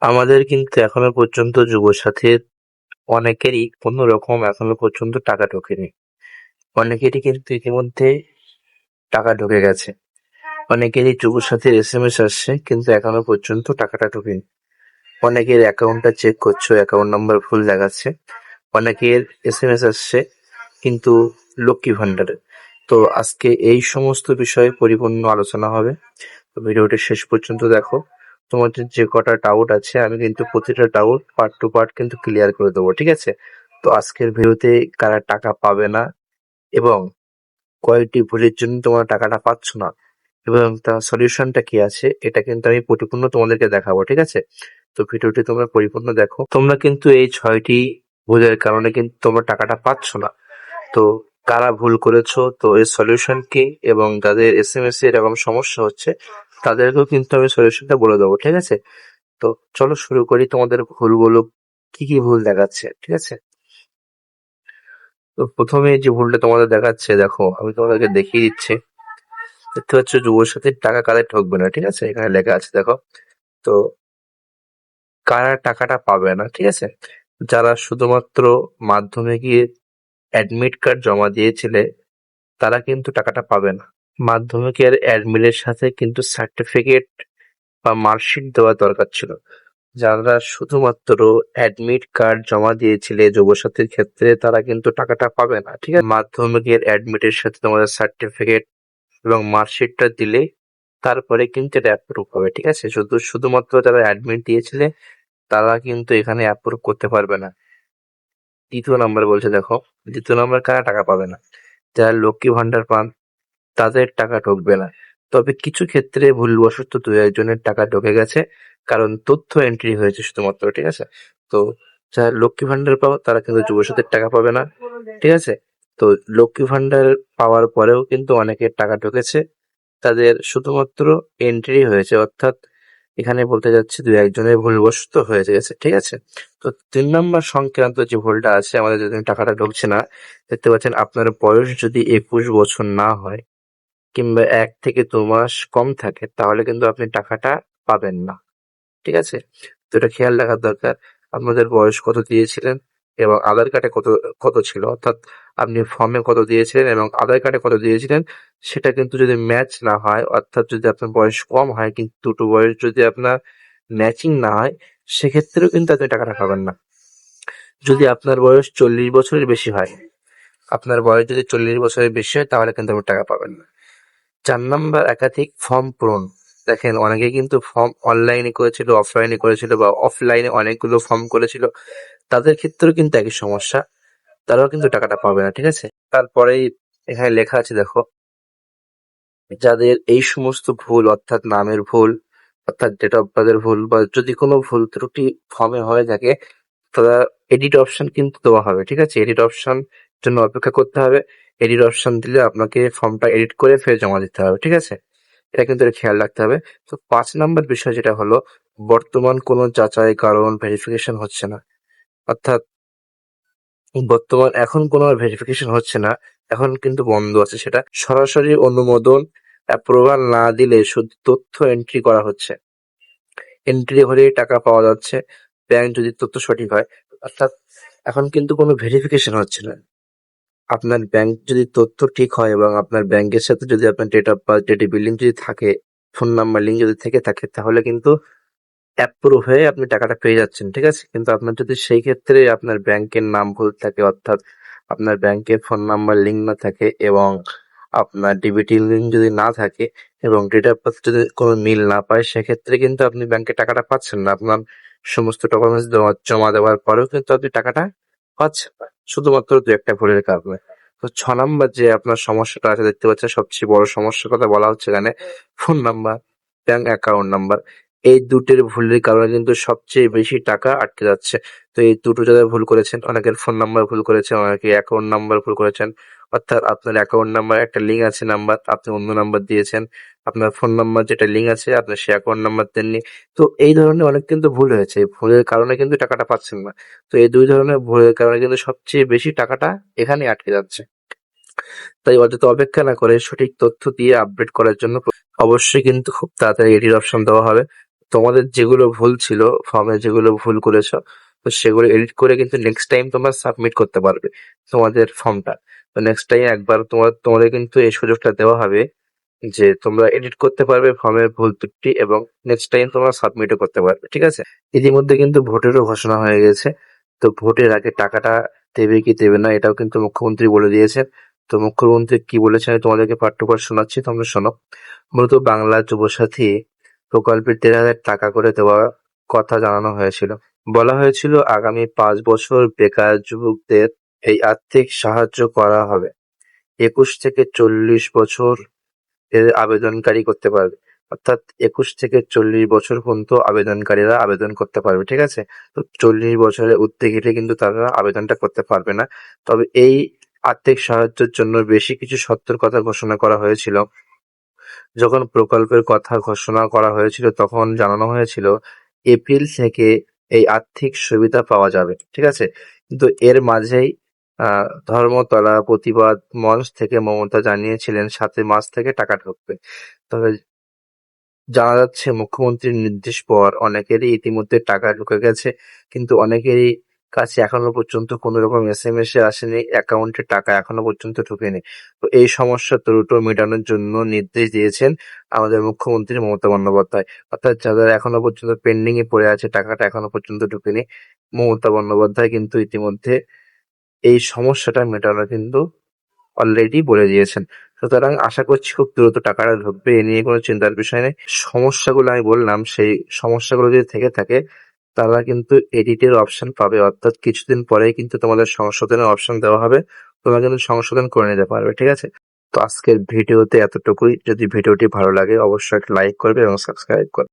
আমাদের কিন্তু এখনো পর্যন্ত যুবসাথীর অনেকেরই কোনো রকম এখনো পর্যন্ত টাকা ঢোকেনি। অনেকেরই কিন্তু ইতিমধ্যে টাকা ঢুকে গেছে। অনেকেরই যুবসাথীর এসএমএস আসছে কিন্তু এখনো পর্যন্ত টাকাটা ঢোকেনি। অনেকের অ্যাকাউন্টটা চেক করছো, অ্যাকাউন্ট নাম্বার ভুল দেখাচ্ছে। অনেকের এসএমএস আসছে কিন্তু লক্ষ্মী ভান্ডারের। তো আজকে এই সমস্ত বিষয়ে পরিপূর্ণ আলোচনা হবে। তো ভিডিওটি শেষ পর্যন্ত দেখো। তোমাদের যে কটা ডাউট আছে আমি কিন্তু প্রতিটা ডাউট পার্ট টু পার্ট কিন্তু ক্লিয়ার করে দেবো, ঠিক আছে? তো আজকের ভিডিওতে কারা টাকা পাবে না এবং কয়েকটি ভুলের জন্য তোমরা টাকাটা পাচ্ছ না এবং তার সলিউশনটা কি আছে এটা কিন্তু আমি পরিপূর্ণ তোমাদেরকে দেখাবো, ঠিক আছে? তো ভিডিওটি তোমরা পরিপূর্ণ দেখো। তোমরা কিন্তু এই ৬টি ভুলের কারণে কিন্তু তোমরা টাকাটা পাচ্ছ না। তো কারা ভুল করেছো, তো এর সলিউশন কি এবং যাদের এসএমএস এ এরকম সমস্যা হচ্ছে তাদেরকেও কিন্তু আমি সলিউশনটা বলে দেবো, ঠিক আছে? তো চলো শুরু করি। তোমাদের ভুলগুলো কি কি ভুল দেখাচ্ছে, ঠিক আছে? তো প্রথমে যে ভুলটা তোমাদের দেখাচ্ছে, দেখো আমি তোমাদেরকে দেখিয়ে দিচ্ছি। দেখতে পাচ্ছ যুবসাথীর টাকা কাদের ঠকবে না, ঠিক আছে? এখানে লেখা আছে দেখো। তো কারা টাকাটা পাবে না, ঠিক আছে? যারা শুধুমাত্র মাধ্যমে গিয়ে অ্যাডমিট কার্ড জমা দিয়েছিলে তারা কিন্তু টাকাটা পাবে না। মাধ্যমিকের অ্যাডমিনের সাথে কিন্তু সার্টিফিকেট বা মার্কশিট দেওয়া দরকার ছিল। যারা শুধুমাত্র অ্যাডমিট কার্ড জমা দিয়েছিলে যুবসাথীর ক্ষেত্রে তারা কিন্তু টাকাটা পাবে না, ঠিক আছে? মাধ্যমিকের অ্যাডমিটের সাথে তোমাদের সার্টিফিকেট এবং মার্কশিটটা দিলে তারপরে কিন্তু এটা অ্যাপ্রুভ হবে, ঠিক আছে? শুধুমাত্র যারা অ্যাডমিট দিয়েছিলে তারা কিন্তু এখানে অ্যাপ্রুভ করতে পারবে না। দ্বিতীয় নাম্বার বলছে দেখো, দ্বিতীয় নাম্বার কারা টাকা পাবে না? যারা লক্ষ্মী ভান্ডার পান তাদের টাকা ঢুকবে না। তবে কিছু ক্ষেত্রে ভুলবশত দু একজনের টাকা ঢুকে গেছে, কারণ তথ্য এন্ট্রি হয়েছে শুধুমাত্র, ঠিক আছে? তো যারা লক্ষ্মী ভান্ডার পাও তারা কিন্তু যুবসাথীর টাকা পাবে না, ঠিক আছে? তো লক্ষ্মী ভান্ডার পাওয়ার পরেও কিন্তু অনেকের টাকা ঢুকেছে, তাদের শুধুমাত্র এন্ট্রি হয়েছে, অর্থাৎ এখানে বলতে যাচ্ছি দু একজনের ভুলবশত হয়ে গেছে, ঠিক আছে? তো ৩ নম্বর সংক্রান্ত যে ভুলটা আছে, আমাদের যদি টাকাটা ঢুকছে না, দেখতে পাচ্ছেন আপনার বয়স যদি ২১ বছর না হয় কিংবা ১ থেকে ২ মাস কম থাকে তাহলে কিন্তু আপনি টাকাটা পাবেন না, ঠিক আছে? তো এটা খেয়াল রাখার দরকার। আপনাদের বয়স কত দিয়েছিলেন এবং আধার কার্ডে কত কত ছিল, অর্থাৎ আপনি ফর্মে কত দিয়েছিলেন এবং আধার কার্ডে কত দিয়েছিলেন সেটা কিন্তু যদি ম্যাচ না হয়, অর্থাৎ যদি আপনার বয়স কম হয় কিন্তু দুটো বয়স যদি আপনার ম্যাচিং না হয় সেক্ষেত্রেও কিন্তু আপনি টাকাটা পাবেন না। যদি আপনার বয়স ৪০ বছরের বেশি হয়, আপনার বয়স যদি ৪০ বছরের বেশি হয় তাহলে কিন্তু আপনি টাকা পাবেন না। ৪ নাম্বার একাধিক ফর্ম পূরণ। দেখেন অনেকে কিন্তু ফর্ম অনলাইনে করেছিল, অফলাইনে করেছিল বা অফলাইনে অনেকগুলো ফর্ম করেছিল। তাদের ক্ষেত্রেও কিন্তু একই সমস্যা। তারাও কিন্তু টাকাটা পাবে না, ঠিক আছে? তারপরেই এখানে লেখা আছে দেখো, যাদের এই সমস্ত ভুল অর্থাৎ নামের ভুল, অর্থাৎ ডেট অফ বার্থের ভুল বা যদি কোনো ভুল ত্রুটি ফর্মে হয়ে থাকে তারা এডিট অপশন কিন্তু দেওয়া হবে, ঠিক আছে? এডিট অপশন জন্য অপেক্ষা করতে হবে। এডিট অপশন দিলে আপনাকে ফর্মটা এডিট করে ফের জমা দিতে হবে, ঠিক আছে? এটা কিন্তু এটা খেয়াল রাখতে হবে। তো ৫ নাম্বার বিষয় যেটা হলো, বর্তমান কোনো যাচাই কারণ ভেরিফিকেশন হচ্ছে না। অর্থাৎ বর্তমান এখন কোনো আর ভেরিফিকেশন হচ্ছে না। এখন কিন্তু বন্ধ আছে সেটা। সরাসরি অনুমোদন অ্যাপ্রুভাল না দিলে শুধু তথ্য এন্ট্রি করা হচ্ছে। এন্ট্রি হলেই টাকা পাওয়া যাচ্ছে, ব্যাংক যদি তথ্য সঠিক হয়। অর্থাৎ এখন কিন্তু কোনো ভেরিফিকেশন হচ্ছে না। আপনার ব্যাংক যদি তথ্য ঠিক হয় এবং আপনার ব্যাংকের সাথে যদি আপনার date of birth, date of billing যদি থাকে, ফোন নাম্বার লিঙ্ক যদি থেকে থাকে তাহলে কিন্তু অ্যাপ্রুভ হয়ে আপনি টাকাটা পেয়ে যাচ্ছেন, ঠিক আছে? কিন্তু আপনার যদি সেই ক্ষেত্রে আপনার ব্যাংকের নাম ভুল থাকে, অর্থাৎ আপনার ব্যাংকের ফোন নাম্বার লিঙ্ক না থাকে এবং আপনার ডিবিটি লিঙ্ক যদি না থাকে এবং ডেট অফ বার্থ যদি কোনো মিল না পায় সেক্ষেত্রে কিন্তু আপনি ব্যাংকে টাকাটা পাচ্ছেন না। আপনার সমস্ত ডকুমেন্টস জমা দেওয়ার পরেও কিন্তু আপনি টাকাটা পাচ্ছেন না, শুধুমাত্র দু একটা ভুলের কারণে। তো ৬ নাম্বার যে আপনার সমস্যাটা আছে দেখতে পাচ্ছেন, সবচেয়ে বড় সমস্যার কথা বলা হচ্ছে এখানে, phone number, bank account number. এই দুটির ভুলের কারণে কিন্তু সবচেয়ে বেশি টাকা আটকে যাচ্ছে। তো এই দুটো যারা ভুল করেছেন, অনেকের ফোন নাম্বার ভুল করেছেন, অনেকে অ্যাকাউন্ট নাম্বার ভুল করেছেন। অর্থাৎ আপনার অ্যাকাউন্ট নাম্বার একটা লিঙ্ক আছে নাম্বার, আপনি অন্য নাম্বার দিয়েছেন। আপনার ফোন নাম্বার যেটা লিঙ্ক আছে আপনার সে অ্যাকাউন্ট নাম্বার দেননি। তো এই ধরনের অনেক কিন্তু ভুল হয়েছে। এই ভুলের কারণে কিন্তু টাকাটা পাচ্ছেন না। তো এই ২ ধরনের ভুলের কারণে কিন্তু সবচেয়ে বেশি টাকাটা এখানেই আটকে যাচ্ছে। তাই অযথা অপেক্ষা না করে সঠিক তথ্য দিয়ে আপডেট করার জন্য অবশ্যই কিন্তু খুব তাড়াতাড়ি এডিট অপশন দেওয়া হবে। তোমাদের যেগুলো ভুল ছিল, ফর্মে যেগুলো ভুল করেছো, তো সেগুলো এডিট করে কিন্তু নেক্সট টাইম তোমরা সাবমিট করতে পারবে তোমাদের ফর্মটা। তো নেক্সট টাইম একবার তোমাদের কিন্তু এই সুযোগটা দেওয়া হবে যে তোমরা এডিট করতে পারবে ফর্মের ভুল ত্রুটি, এবং নেক্সট টাইম তোমরা সাবমিটও করতে পারবে, ঠিক আছে? ইতিমধ্যে কিন্তু ভোটেরও ঘোষণা হয়ে গেছে। তো ভোটের আগে টাকাটা দেবে কি দেবে না এটাও কিন্তু মুখ্যমন্ত্রী বলে দিয়েছেন। তো মুখ্যমন্ত্রী কি বলেছেন আমি তোমাদেরকে পাঠ্য করে শোনাচ্ছি, তোমরা শোনো। মূলত বাংলা যুবসাথী প্রকল্পে ১৩,০০০ টাকা করে দেওয়ার কথা জানানো হয়েছিল। বলা হয়েছিল আগামী ৫ বছর বেকার যুবকদের এই আর্থিক সাহায্য করা হবে। ২১ থেকে ৪০ বছর এর আবেদনকারী করতে পারবে। অর্থাৎ ২১ থেকে ৪০ বছর পর্যন্ত আবেদনকারীরা আবেদন করতে পারবে, ঠিক আছে? তো ৪০ বছরের ঊর্ধ্বে গেলে কিন্তু তারা আবেদনটা করতে পারবে না। তবে এই আর্থিক সাহায্যের জন্য বেশি কিছু শর্তের কথা ঘোষণা করা হয়েছিল। যখন প্রকল্পের কথা ঘোষণা করা হয়েছিল তখন জানানো হয়েছিল এপ্রিল থেকে এই আর্থিক সুবিধা পাওয়া যাবে, ঠিক আছে? কিন্তু এর মাঝেই ধর্মতলা প্রতিবাদ মঞ্চ থেকে মমতা জানিয়েছিলেন ৭ মাস থেকে টাকা ঢুকবে। তবে জানা যাচ্ছে মুখ্যমন্ত্রীর নির্দেশ পর অনেকেরই ইতিমধ্যে টাকা ঢুকে গেছে, কিন্তু অনেকেরই কাছে এখনো পর্যন্ত কোনো রকম এসএমএস আসেনি, অ্যাকাউন্টে টাকা এখনো পর্যন্ত ঢোকেনি। তো এই সমস্যা দ্রুত মেটানোর জন্য নির্দেশ দিয়েছেন আমাদের মুখ্যমন্ত্রী মমতা বন্দ্যোপাধ্যায়। অর্থাৎ যাদের এখনো পর্যন্ত পেন্ডিং এ পড়ে আছে, টাকাটা এখনো পর্যন্ত ঢোকেনি, মমতা বন্দ্যোপাধ্যায় কিন্তু ইতিমধ্যে এই সমস্যাটা মেটানো কিন্তু অলরেডি বলে দিয়েছেন। সুতরাং আশা করছি খুব দ্রুত টাকাটা ঢুকবে, এ নিয়ে কোনো চিন্তার বিষয় নেই। সমস্যাগুলো আমি বললাম, সেই সমস্যাগুলো যদি থেকে থাকে তারা কিন্তু এডিটের অপশন পাবে, অর্থাৎ কিছুদিন পরেই কিন্তু তোমাদের সংশোধনের অপশন দেওয়া হবে, তোমরা কিন্তু সংশোধন করে নিতে পারবে, ঠিক আছে? তো আজকের ভিডিওতে এতটুকুই। যদি ভিডিওটি ভালো লাগে অবশ্যই একটা লাইক করবে এবং সাবস্ক্রাইব করবে।